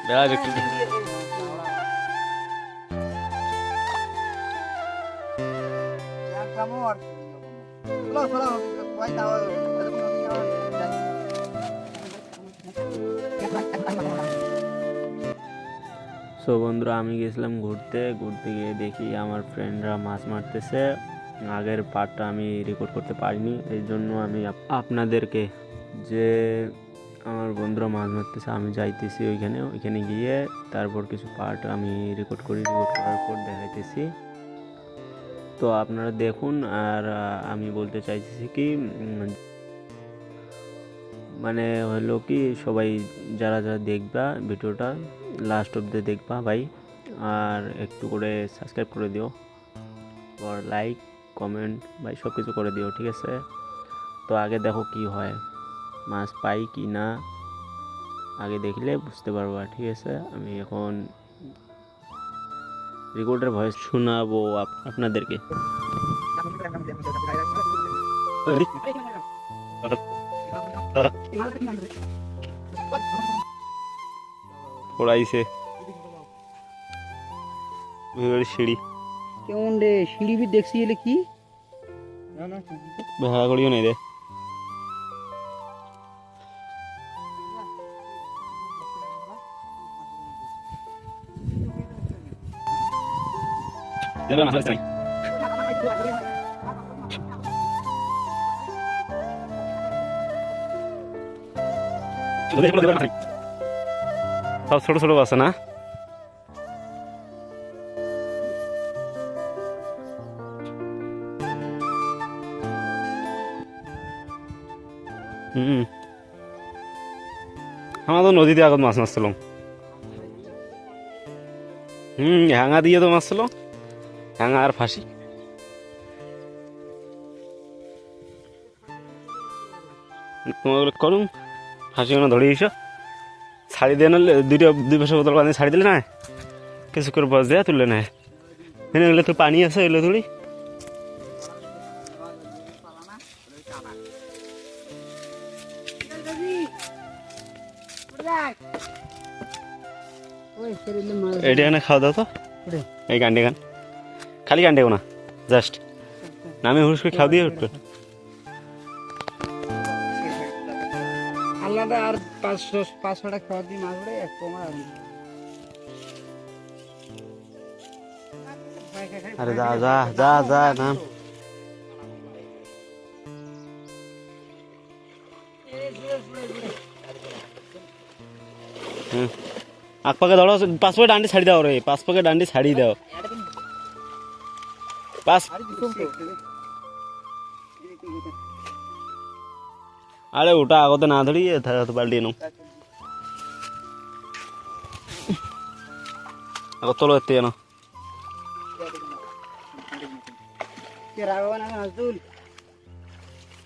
বেড়া একটু সো বন্ধুরা, আমি গেছিলাম ঘুরতে গিয়ে দেখি আমার ফ্রেন্ডরা মাছ মারতেছে। আগের পার্টটা আমি রেকর্ড করতে পারিনি, এই জন্য আমি আপনাদেরকে যে আমার বন্ধুরা মাছ মারতেছে আমি যাইতেছি ওইখানে গিয়ে তারপর কিছু পার্ট আমি রেকর্ড করার পর দেখাইতেছি। তো আপনারা দেখুন। আর আমি বলতে চাইতেছি কি, মানে হলো কি, সবাই যারা যারা দেখবা ভিডিওটা লাস্ট অবধি দেখবা ভাই, আর একটু করে সাবস্ক্রাইব করে দিও, আর লাইক কমেন্ট ভাই সব কিছু করে দিও, ঠিক আছে? তো আগে দেখো কি হয়, মাছ পাই কি না আগে দেখলে বুঝতে পারবা, ঠিক আছে? আমি এখন রেকর্ডের ভয়েস শোনাবো আপনাদেরকে। পড়াইছে সিঁড়ি কেমন রে সিঁড়ি বি দেখছি এলে কি ভাড়া করিও নাই রে। সব ছোট ছোট আছে না? আমরা তো নদীতে আগত মাছ মারছিলাম। হ্যাঙ্গা দিয়ে তো মাছ ছিল, হ্যাঙ্গা আর ফাঁসি। তোমার করুন ফাঁসি কোনো ধরে এসো ছাড়ি দিয়ে নাহলে দুই পাশে বোতল পানি ছাড়ি দিলে না, কিছু করে বস দেয়া তুললে না, এনে গেলে তো পানি আছে এগুলো তুলি। এটা এখানে খাওয়া দাও তো, এই গান্ডে গান খালি গান্ডে না, জাস্ট নামে হুস করে খাওয়া দিয়ে উঠবে। আলাদা আর 500টা খাওয়া দিয়ে মাছ পড়ে এক কমা। আরে যা যা যা যা নাম। আগ পাকে ধরো, 5 পাকে ডান্ডি ছাড়ি দাও রে, 5 পাকে ডান্ডি ছাড়ি দাও। আরে ওটা আগতে না ধরিয়ে পাল্টিয়ে নাও, আগত চলো এতে না।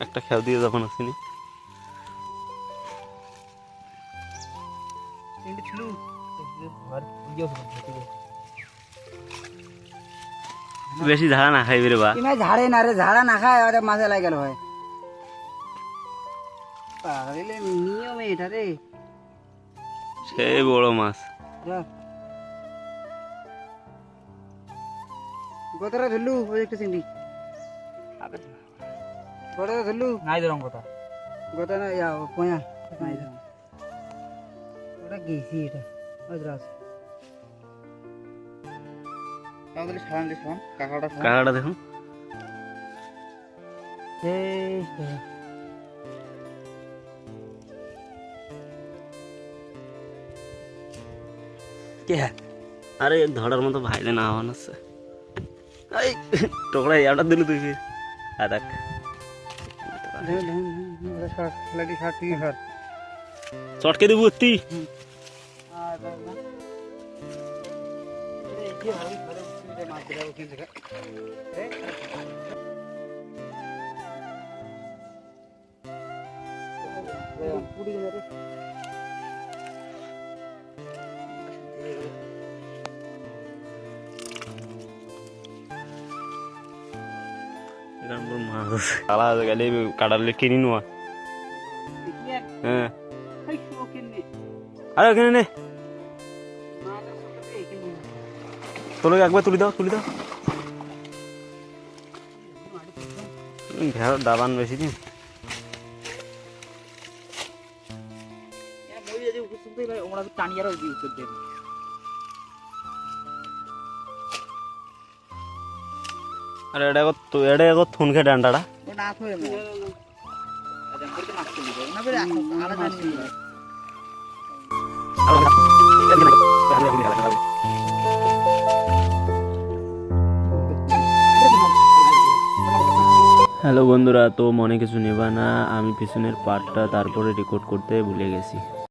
একটা খেয়াল দিয়ে যখন আসিনি বেশি ঝাড়া না খাইবি রে বা। ঝাড়ে না রে, ঝাড়া না খায় আর মাঝে লাগে গেল হয় নিয়মে এটা রে। সেই বড় মাছ গোতরা ধরলু ওই একটা চিংড়ি গোতরা ধরলু নাই ধরম গোতা না ইয়া পয়া নাই ধরম ওটা গেছি এটা ওই দ্রাস তাহলে সারান দেখুন কাকাটা দেখুন। এই কে আরে ধরার মতো ভাইলে না হওয়ান আছে, এই টোকরা ইয়াটা দিল তুই আদাক চটকে দেবো তুই। মাছ কালা গেলে কাটালে কিনি নেওয়া। হ্যাঁ আরে ওখানে নে তোলো একবার তুলি দাও ভেড়ার দাবান বেশি দিন আরে এটা এখন থুনকে ডান্ডাটা হ্যালো বন্ধুরা, তো মনে কিছু নেবা না, আমি পিছনের পার্টটা তারপরে রেকর্ড করতে ভুলে গেছি।